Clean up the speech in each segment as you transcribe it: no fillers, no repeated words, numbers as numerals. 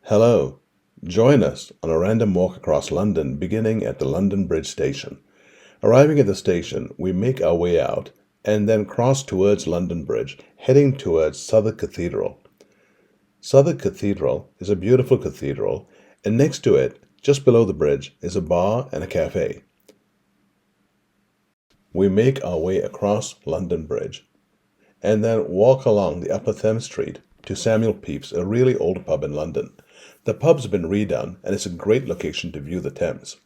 Hello. Join us on a random walk across London beginning at the London Bridge station. Arriving at the station, we make our way out and then cross towards London Bridge, heading towards Southwark Cathedral. Southwark Cathedral is a beautiful cathedral, and next to it, just below the bridge, is a bar and a cafe. We make our way across London Bridge and then walk along the Upper Thames Street to Samuel Pepys, a really old pub in London. The pub's been redone and it's a great location to view the Thames.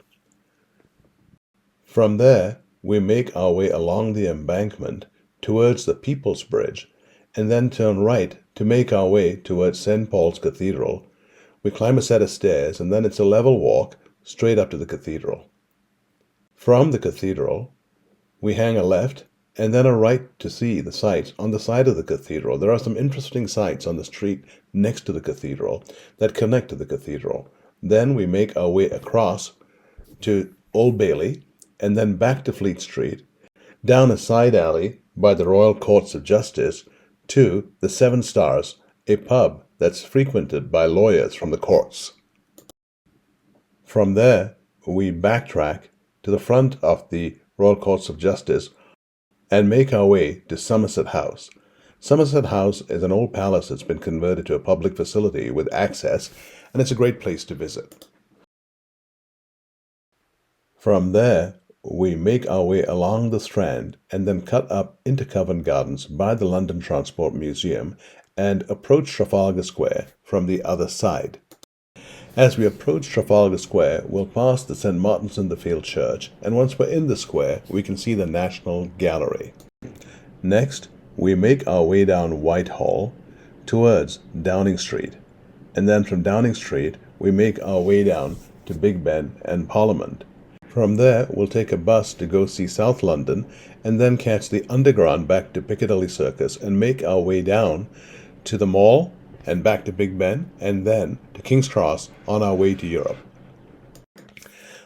From there, we make our way along the embankment towards the People's Bridge and then turn right to make our way towards St. Paul's Cathedral. We climb a set of stairs and then it's a level walk straight up to the cathedral. From the cathedral, we hang a left and then a right to see the sights on the side of the cathedral. There are some interesting sights on the street next to the cathedral that connect to the cathedral. Then we make our way across to Old Bailey and then back to Fleet Street, down a side alley by the Royal Courts of Justice to the Seven Stars, a pub that's frequented by lawyers from the courts. From there, we backtrack to the front of the Royal Courts of Justice and make our way to Somerset House. Somerset House is an old palace that's been converted to a public facility with access, and it's a great place to visit. From there, we make our way along the Strand and then cut up into Covent Gardens by the London Transport Museum and approach Trafalgar Square from the other side. As we approach Trafalgar Square, we'll pass the St. Martin's-in-the-Fields Church, and once we're in the square, we can see the National Gallery. Next, we make our way down Whitehall towards Downing Street, and then from Downing Street, we make our way down to Big Ben and Parliament. From there, we'll take a bus to go see South London, and then catch the Underground back to Piccadilly Circus and make our way down to the Mall, and back to Big Ben, and then to King's Cross on our way to Europe.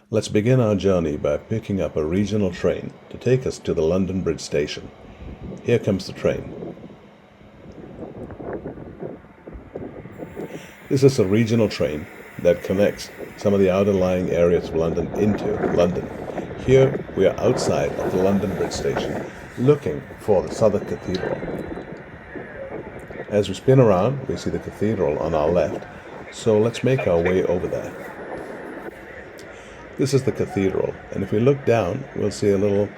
Let's begin our journey by picking up a regional train to take us to the London Bridge station. Here comes the train. This is a regional train that connects some of the outer-lying areas of London into London. Here we are outside of the London Bridge station, looking for the Southwark Cathedral. As we spin around, we see the cathedral on our left, so let's make our way over there. This is the cathedral, and if we look down, we'll see a little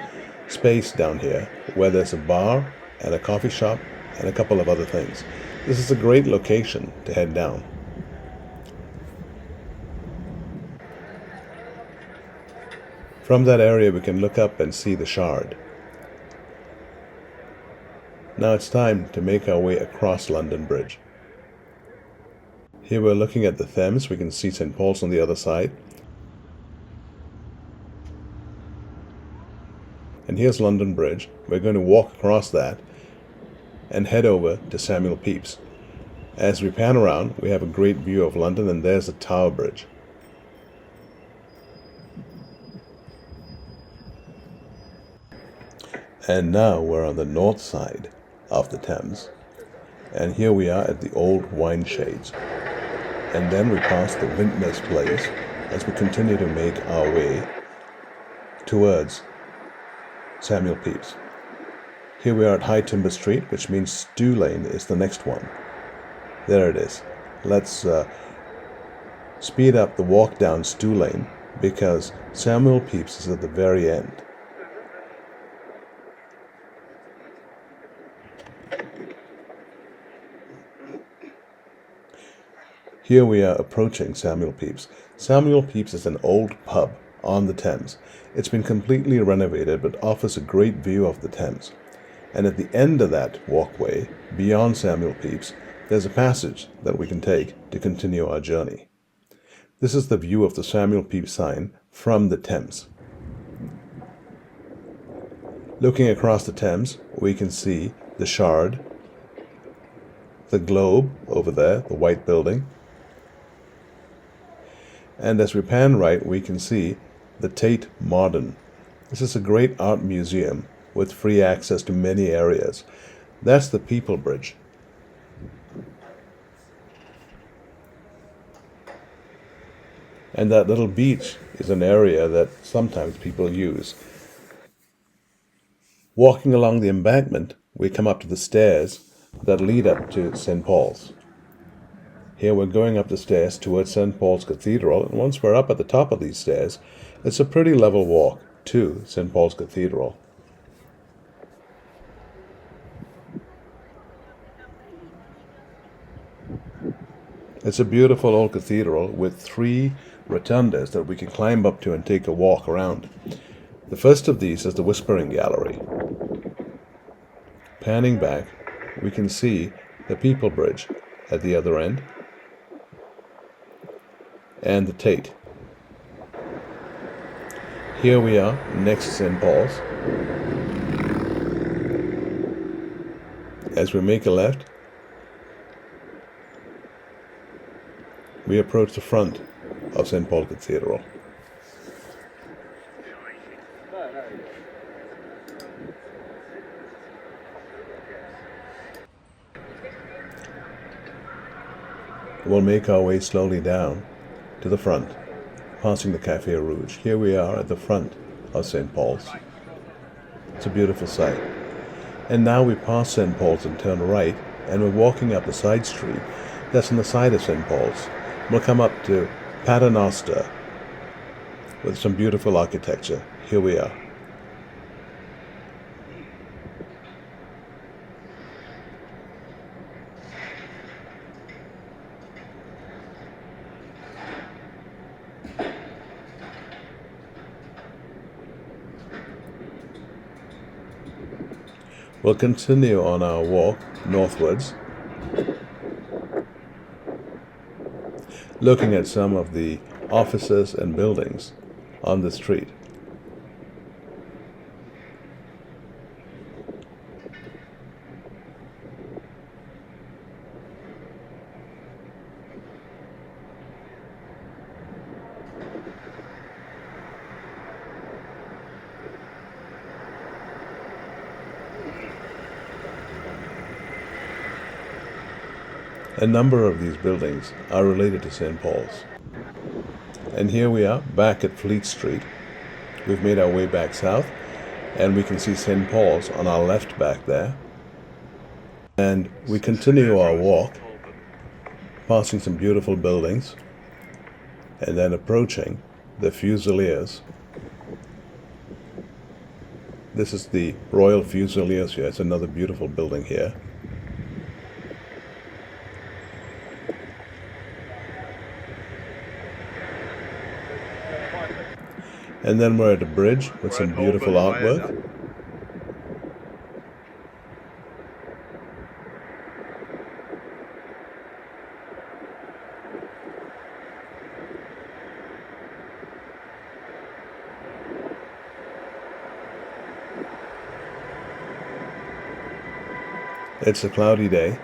space down here where there's a bar and a coffee shop and a couple of other things. This is a great location to head down. From that area, we can look up and see the Shard. Now it's time to make our way across London Bridge. Here we're looking at the Thames. We can see St. Paul's on the other side. And here's London Bridge. We're going to walk across that and head over to Samuel Pepys. As we pan around, we have a great view of London, and there's the Tower Bridge. And now we're on the north side of the Thames, and here we are at the old wine shades, and then we pass the Vintner's Place as we continue to make our way towards Samuel Pepys. Here we are at High Timber Street, which means Stew Lane is the next one. There it is. Let's speed up the walk down Stew Lane because Samuel Pepys is at the very end. Here we are approaching Samuel Pepys. Samuel Pepys is an old pub on the Thames. It's been completely renovated but offers a great view of the Thames. And at the end of that walkway, beyond Samuel Pepys, there's a passage that we can take to continue our journey. This is the view of the Samuel Pepys sign from the Thames. Looking across the Thames, we can see the Shard, the Globe over there, the white building, and as we pan right, we can see the Tate Modern. This is a great art museum with free access to many areas. That's the People Bridge. And that little beach is an area that sometimes people use. Walking along the embankment, we come up to the stairs that lead up to St. Paul's. Here we're going up the stairs towards St. Paul's Cathedral, and once we're up at the top of these stairs, it's a pretty level walk to St. Paul's Cathedral. It's a beautiful old cathedral with 3 rotundas that we can climb up to and take a walk around. The first of these is the Whispering Gallery. Panning back, we can see the People Bridge at the other end and the Tate. Here we are next to St. Paul's. As we make a left, we approach the front of St. Paul's Cathedral. We'll make our way slowly down to the front, passing the Café Rouge. Here we are at the front of St. Paul's. It's a beautiful sight. And now we pass St. Paul's and turn right, and we're walking up the side street that's on the side of St. Paul's. We'll come up to Paternoster with some beautiful architecture. Here we are. We'll continue on our walk northwards, looking at some of the offices and buildings on the street. A number of these buildings are related to St. Paul's. And here we are, back at Fleet Street. We've made our way back south, and we can see St. Paul's on our left back there. And we continue our walk, passing some beautiful buildings, and then approaching the Fusiliers. This is the Royal Fusiliers here. It's another beautiful building here. And then we're at a bridge with some beautiful artwork. It's a cloudy day.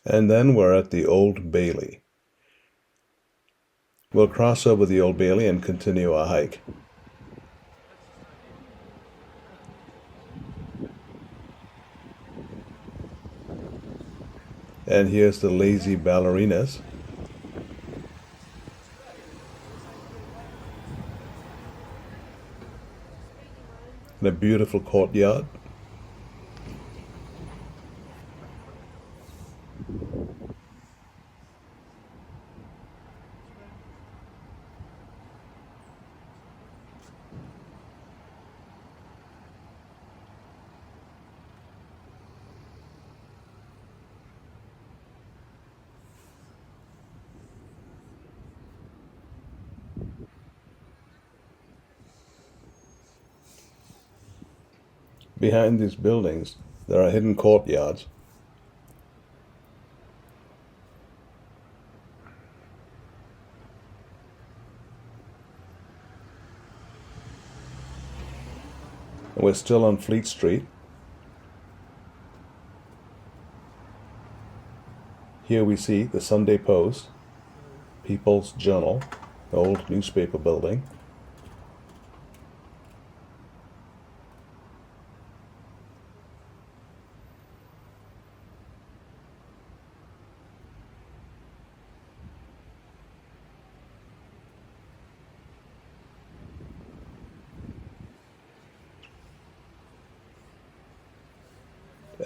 And then we're at the Old Bailey. We'll cross over the Old Bailey and continue our hike. And here's the Lazy Ballerinas. And a beautiful courtyard. Behind these buildings, there are hidden courtyards. And we're still on Fleet Street. Here we see the Sunday Post, People's Journal, the old newspaper building.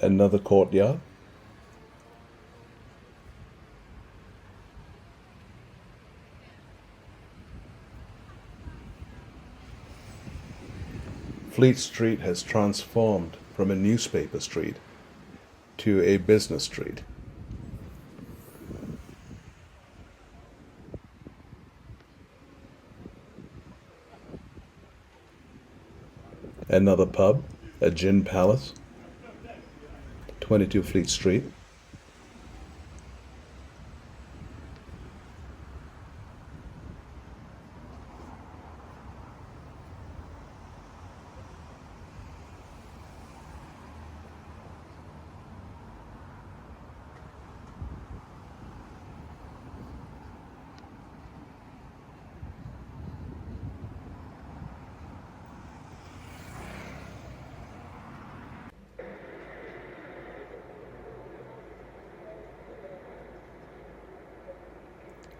Another courtyard. Fleet Street has transformed from a newspaper street to a business street. Another pub, a gin palace, 22 Fleet Street.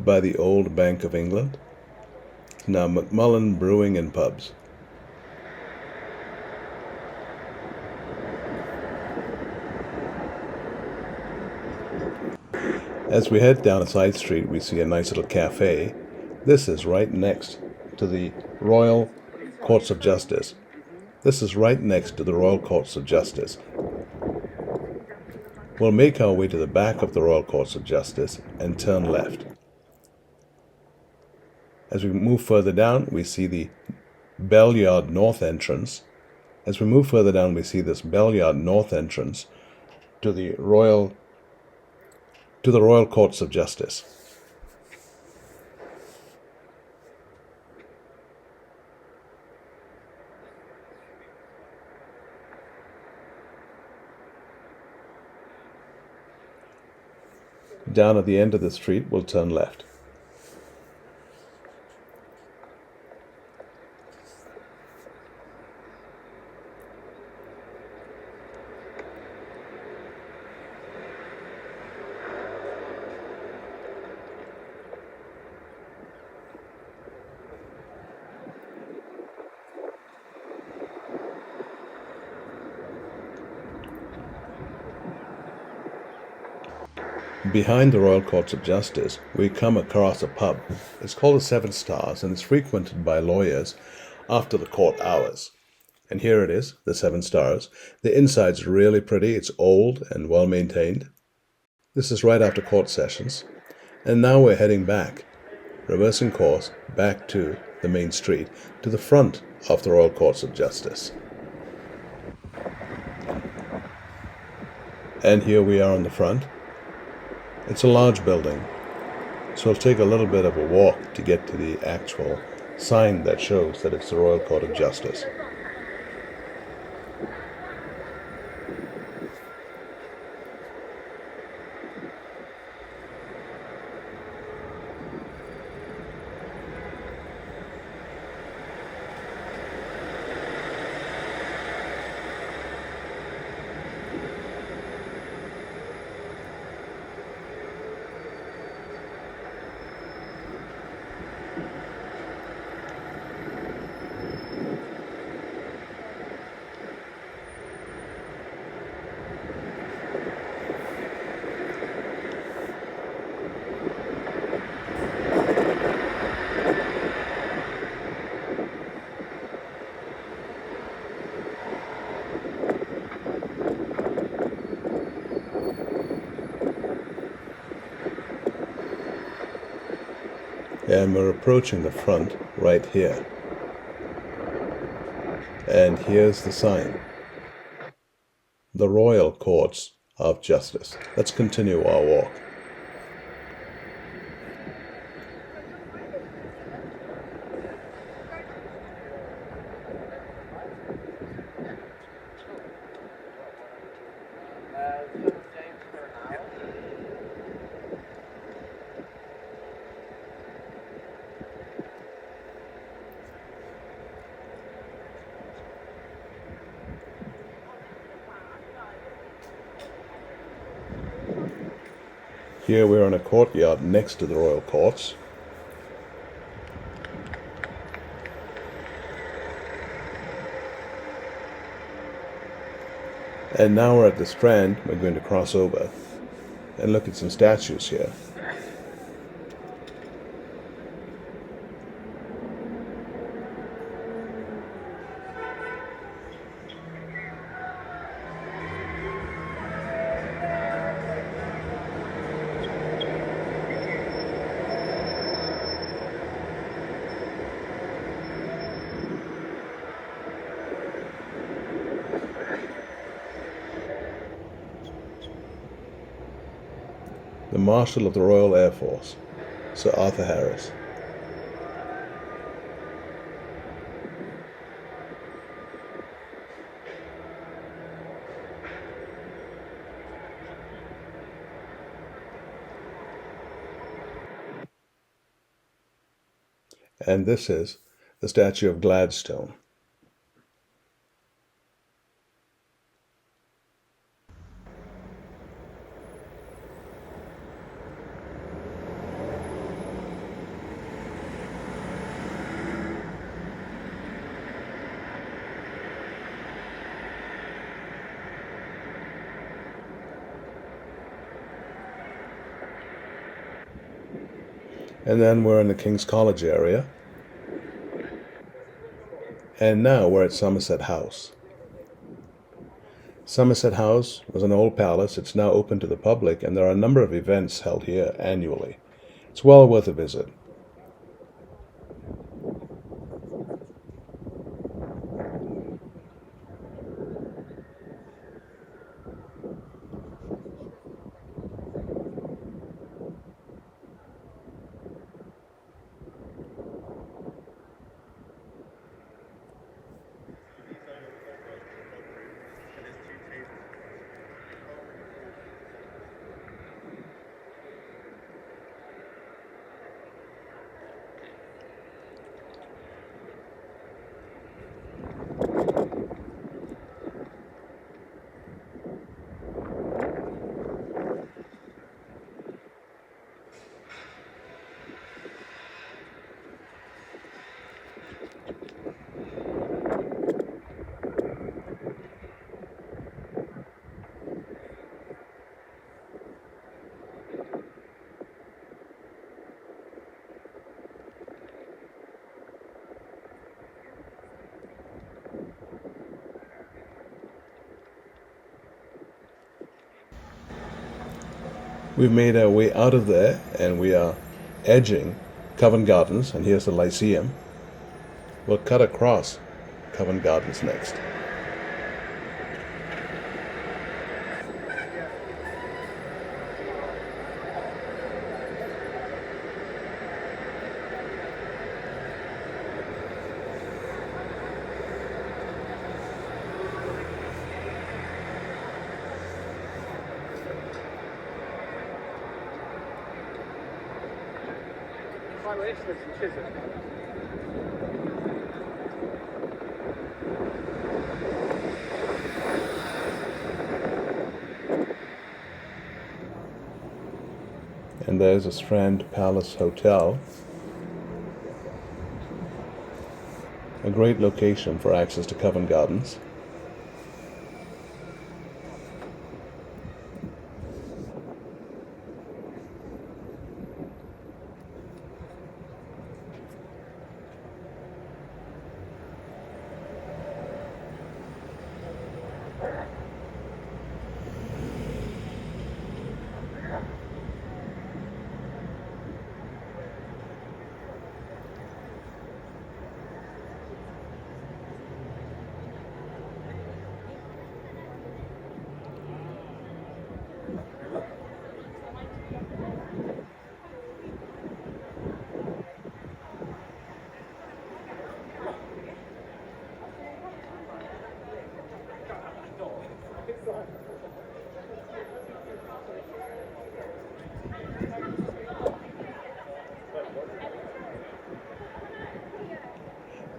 By the old Bank of England, now Macmullen Brewing and Pubs. As we head down a side street, we see a nice little cafe. This is right next to the Royal Courts of Justice. This is right next to the Royal Courts of Justice. We'll make our way to the back of the Royal Courts of Justice and turn left. As we move further down, we see the Bellyard North entrance. As we move further down, we see this Bellyard North entrance to the Royal Courts of Justice. Down at the end of the street, we'll turn left. Behind the Royal Courts of Justice, we come across a pub. It's called the Seven Stars, and it's frequented by lawyers after the court hours. And here it is, the Seven Stars. The inside's really pretty. It's old and well maintained. This is right after court sessions. And now we're heading back, reversing course, back to the main street, to the front of the Royal Courts of Justice. And here we are on the front. It's a large building, so it'll take a little bit of a walk to get to the actual sign that shows that it's the Royal Court of Justice. And we're approaching the front right here. And here's the sign. The Royal Courts of Justice. Let's continue our walk. Here we're in a courtyard next to the Royal Courts. And now we're at the Strand. We're going to cross over and look at some statues here. The Marshal of the Royal Air Force, Sir Arthur Harris. And this is the statue of Gladstone. And then we're in the King's College area. And now we're at Somerset House. Somerset House was an old palace. It's now open to the public, and there are a number of events held here annually. It's well worth a visit. We've made our way out of there, and we are edging Covent Gardens, and here's the Lyceum. We'll cut across Covent Gardens next. And there's a Strand Palace Hotel. A great location for access to Covent Gardens.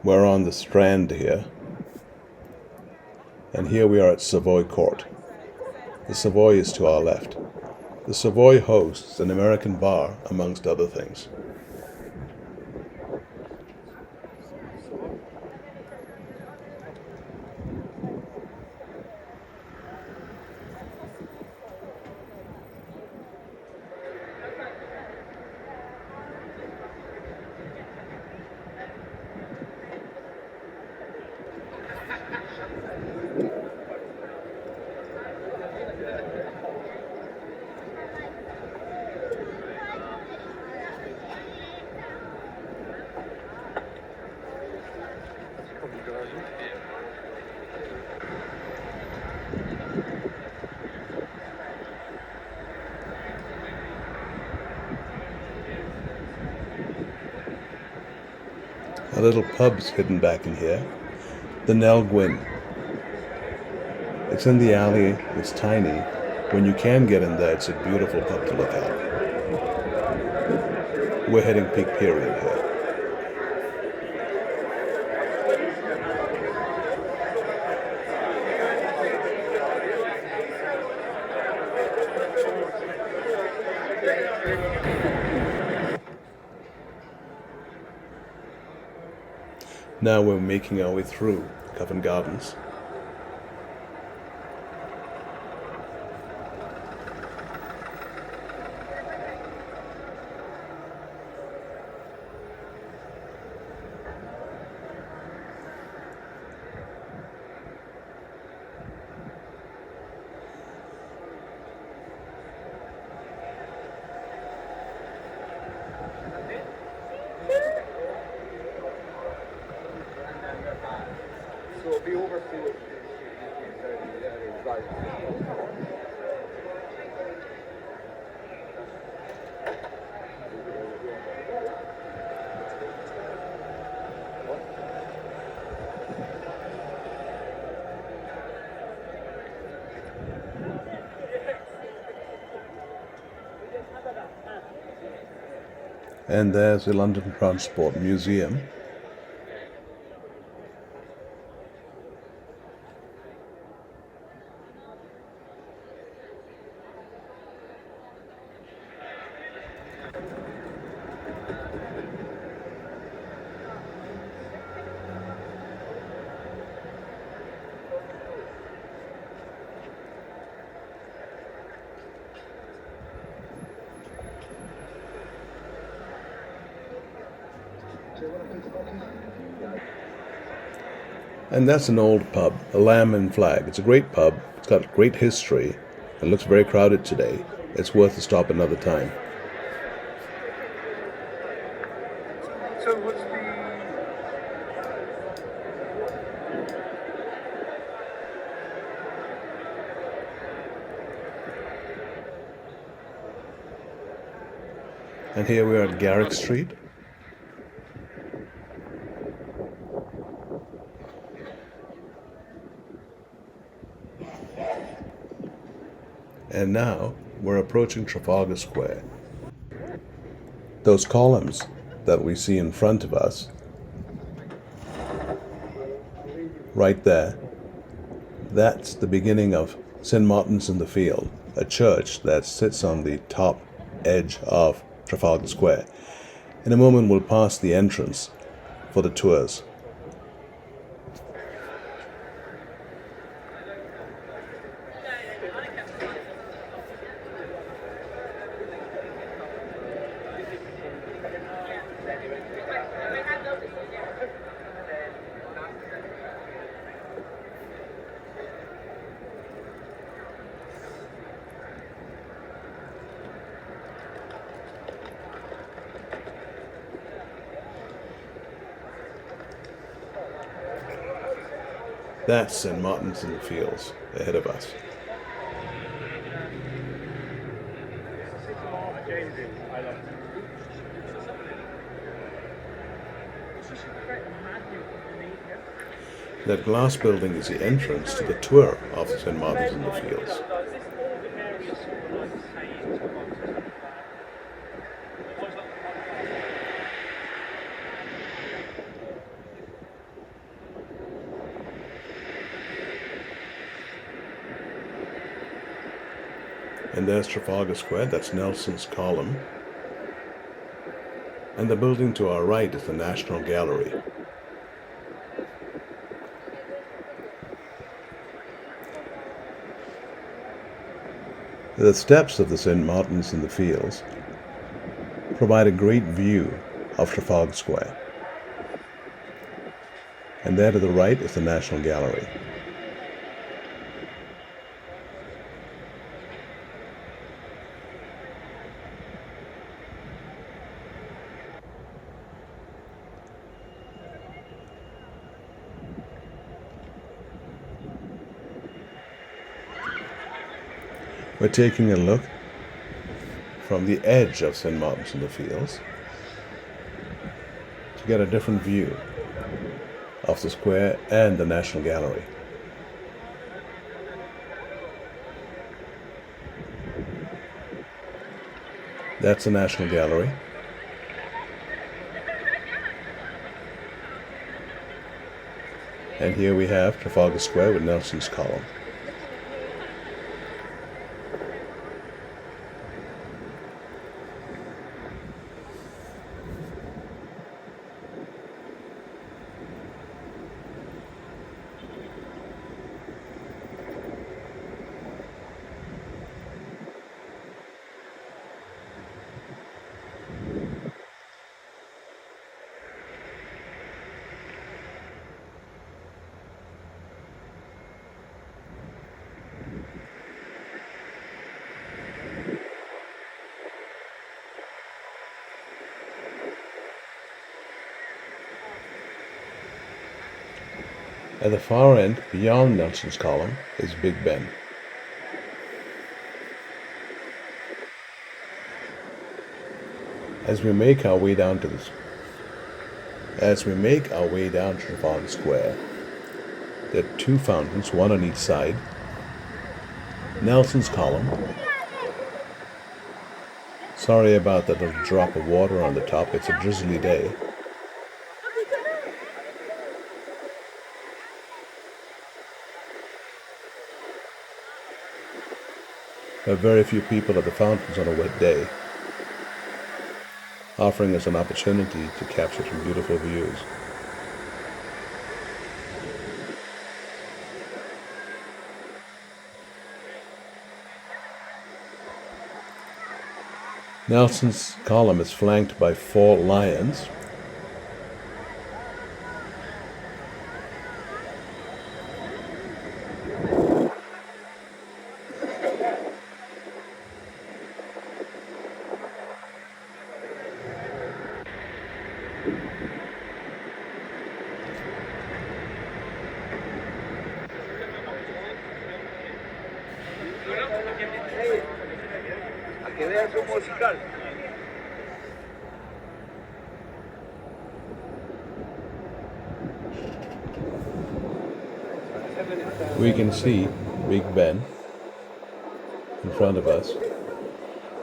We're on the Strand here, and here we are at Savoy Court. The Savoy is to our left. The Savoy hosts an American bar, amongst other things. A little pub's hidden back in here. The Nell Gwyn. It's in the alley, it's tiny. When you can get in there, it's a beautiful pub to look at. We're hitting peak period here. Now we're making our way through Covent Gardens. And there's the London Transport Museum. And that's an old pub, a Lamb and Flag. It's a great pub. It's got great history. It looks very crowded today. It's worth a stop another time. So what's the... And here we are at Garrick Street. And now we're approaching Trafalgar Square. Those columns that we see in front of us, right there, that's the beginning of St. Martin's in the Field, a church that sits on the top edge of Trafalgar Square. In a moment we'll pass the entrance for the tours. That's St. Martin's in the Fields ahead of us. That glass building is the entrance to the tour of St. Martin's in the Fields. And there's Trafalgar Square, that's Nelson's Column. And the building to our right is the National Gallery. The steps of the St. Martin's in the Fields provide a great view of Trafalgar Square. And there to the right is the National Gallery. We're taking a look from the edge of St. Martin's in the Fields to get a different view of the square and the National Gallery. That's the National Gallery. And here we have Trafalgar Square with Nelson's Column. At the far end, beyond Nelson's Column, is Big Ben. As we make our way down Trafalgar Square, there are two fountains, one on each side. Nelson's Column. Sorry about that little drop of water on the top, it's a drizzly day. There are very few people at the fountains on a wet day, offering us an opportunity to capture some beautiful views. Nelson's Column is flanked by 4 lions. We can see Big Ben in front of us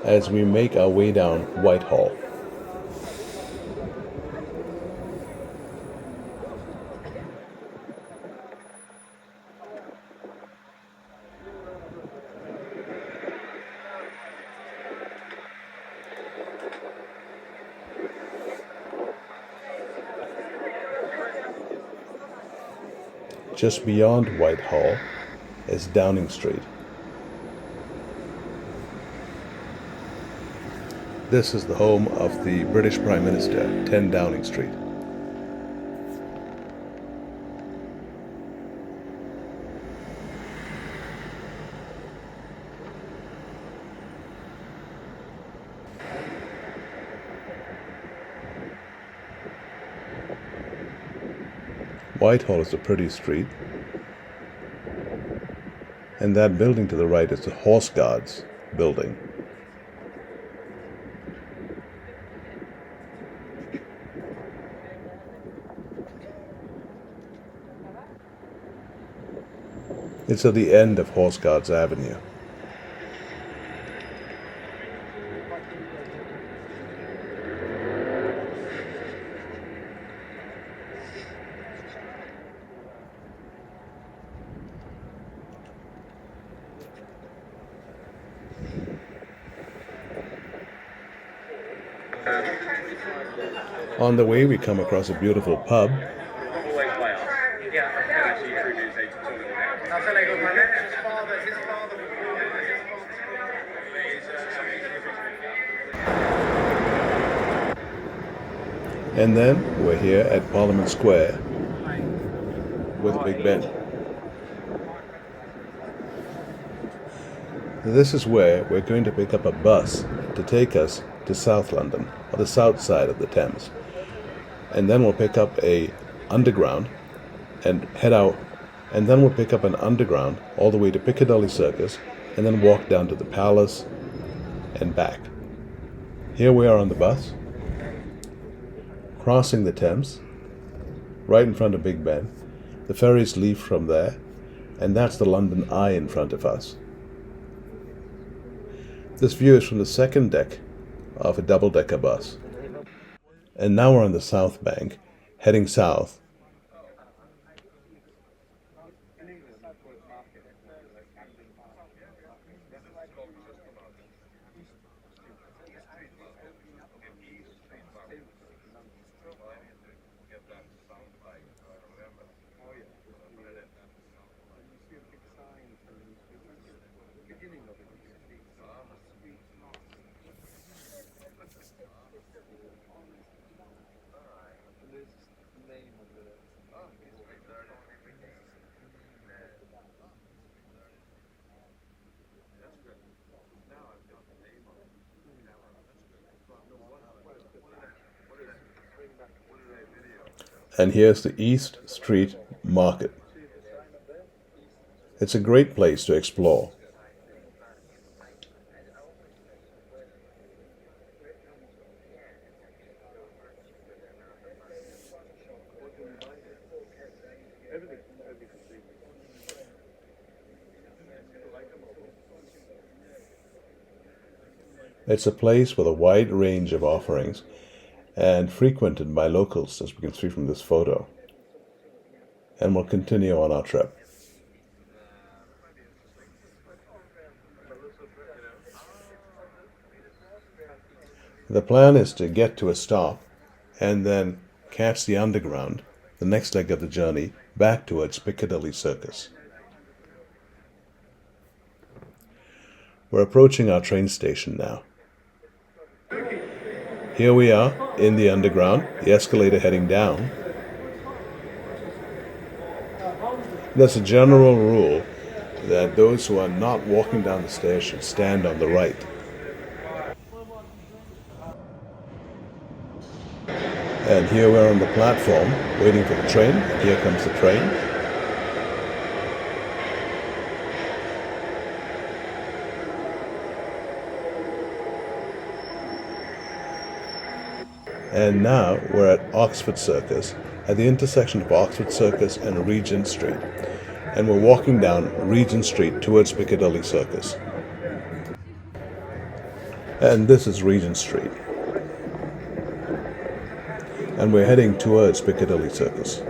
as we make our way down Whitehall. Just beyond Whitehall is Downing Street. This is the home of the British Prime Minister, 10 Downing Street. Whitehall is a pretty street, and that building to the right is the Horse Guards building. It's at the end of Horse Guards Avenue. On the way, we come across a beautiful pub. And then we're here at Parliament Square with Big Ben. This is where we're going to pick up a bus to take us to South London, or the south side of the Thames. And then we'll pick up a underground and head out, and then we'll pick up an underground all the way to Piccadilly Circus, and then walk down to the Palace and back. Here we are on the bus, crossing the Thames, right in front of Big Ben. The ferries leave from there, and that's the London Eye in front of us. This view is from the second deck of a double-decker bus. And now we're on the south bank, heading south. And here's the East Street Market. It's a great place to explore. It's a place with a wide range of offerings and frequented by locals, as we can see from this photo. And we'll continue on our trip. The plan is to get to a stop and then catch the underground, the next leg of the journey, back towards Piccadilly Circus. We're approaching our train station now. Here we are in the underground, the escalator heading down. There's a general rule that those who are not walking down the stairs should stand on the right. And here we're on the platform, waiting for the train. Here comes the train. And now we're at Oxford Circus, at the intersection of Oxford Circus and Regent Street. And we're walking down Regent Street towards Piccadilly Circus. And this is Regent Street. And we're heading towards Piccadilly Circus.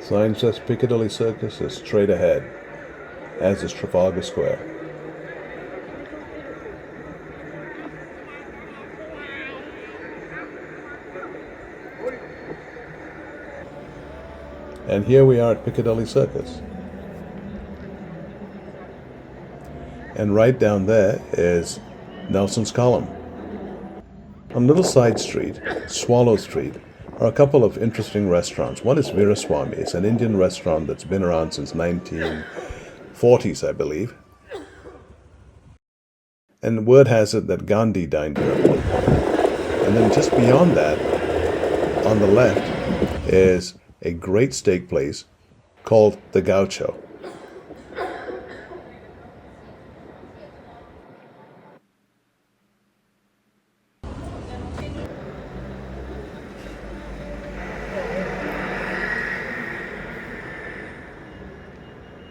Sign says Piccadilly Circus is straight ahead, as is Trafalgar Square. And here we are at Piccadilly Circus. And right down there is Nelson's Column. On Little Side Street, Swallow Street, are a couple of interesting restaurants. One is Veeraswamy. It's an Indian restaurant that's been around since 1940s, I believe. And word has it that Gandhi dined here, I believe. And then just beyond that, on the left, is a great steak place called the Gaucho.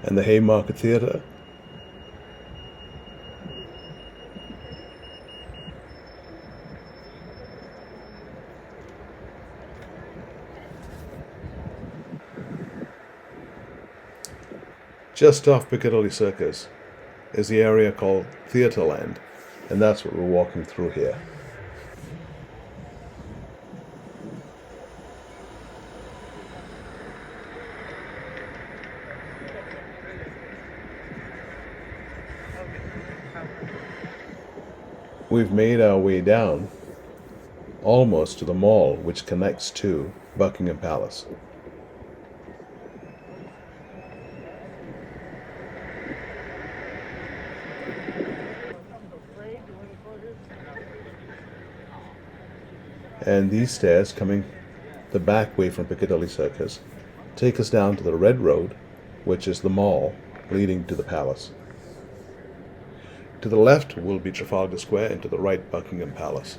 And the Haymarket Theatre. Just off Piccadilly Circus is the area called Theatreland, and that's what we're walking through here. We've made our way down almost to the mall which connects to Buckingham Palace. And these stairs, coming the back way from Piccadilly Circus, take us down to the Red Road, which is the mall leading to the palace. To the left will be Trafalgar Square, and to the right Buckingham Palace.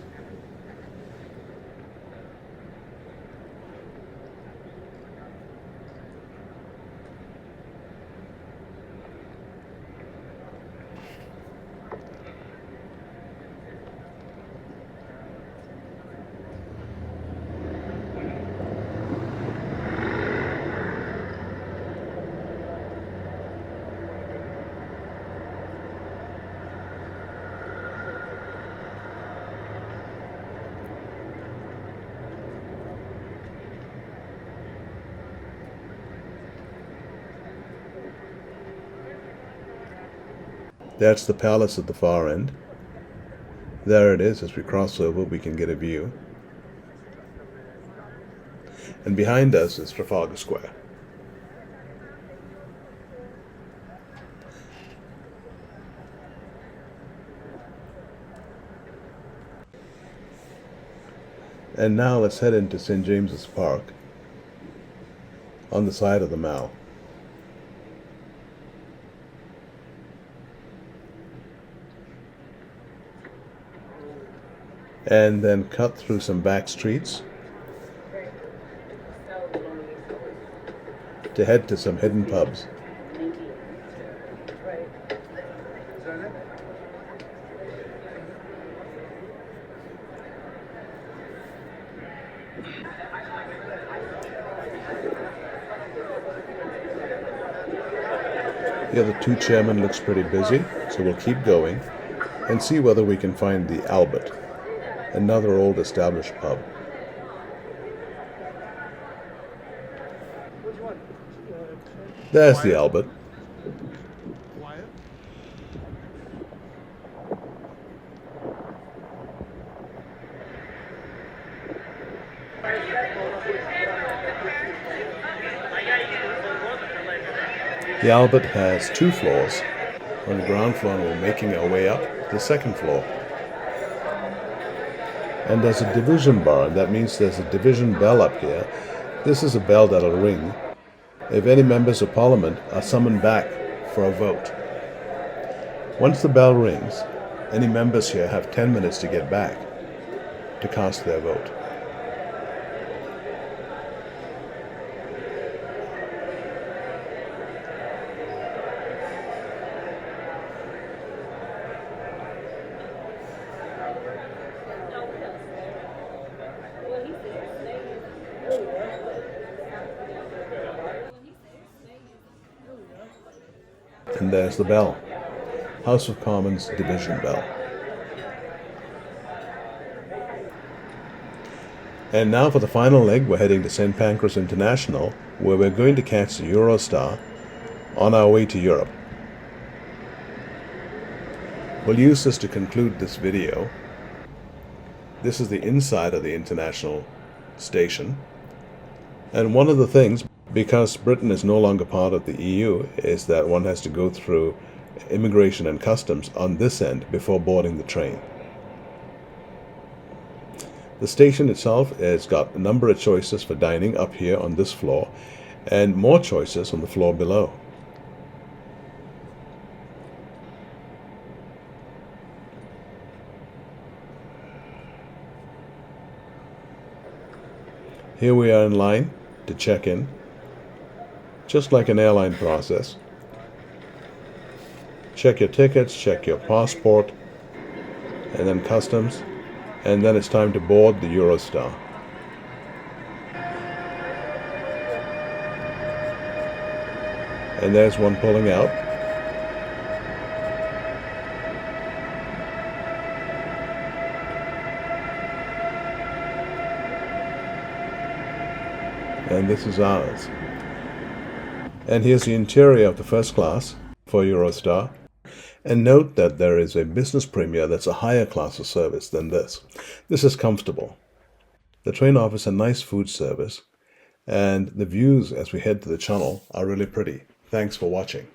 That's the palace at the far end. There it is. As we cross over, we can get a view. And behind us is Trafalgar Square. And now let's head into St. James's Park on the side of the Mall. And then cut through some back streets to head to some hidden pubs. The other two chairmen looks pretty busy, so we'll keep going and see whether we can find the Albert, another old established pub. There's the Albert. The Albert has 2 floors. On the ground floor, we're making our way up to the second floor. And there's a division bar, and that means there's a division bell up here. This is a bell that'll ring if any members of Parliament are summoned back for a vote. Once the bell rings, any members here have 10 minutes to get back to cast their vote. And there's the bell. House of Commons division bell. And now for the final leg, we're heading to St. Pancras International, where we're going to catch the Eurostar on our way to Europe. We'll use this to conclude this video. This is the inside of the international station. And one of the things, because Britain is no longer part of the EU, is that one has to go through immigration and customs on this end before boarding the train. The station itself has got a number of choices for dining up here on this floor, and more choices on the floor below. Here we are in line to check in, just like an airline process. Check your tickets, check your passport, and then customs, and then it's time to board the Eurostar. And there's one pulling out. And this is ours. And here's the interior of the first class for Eurostar. And note that there is a business premier that's a higher class of service than this. This is comfortable. The train offers a nice food service, and the views as we head to the channel are really pretty. Thanks for watching.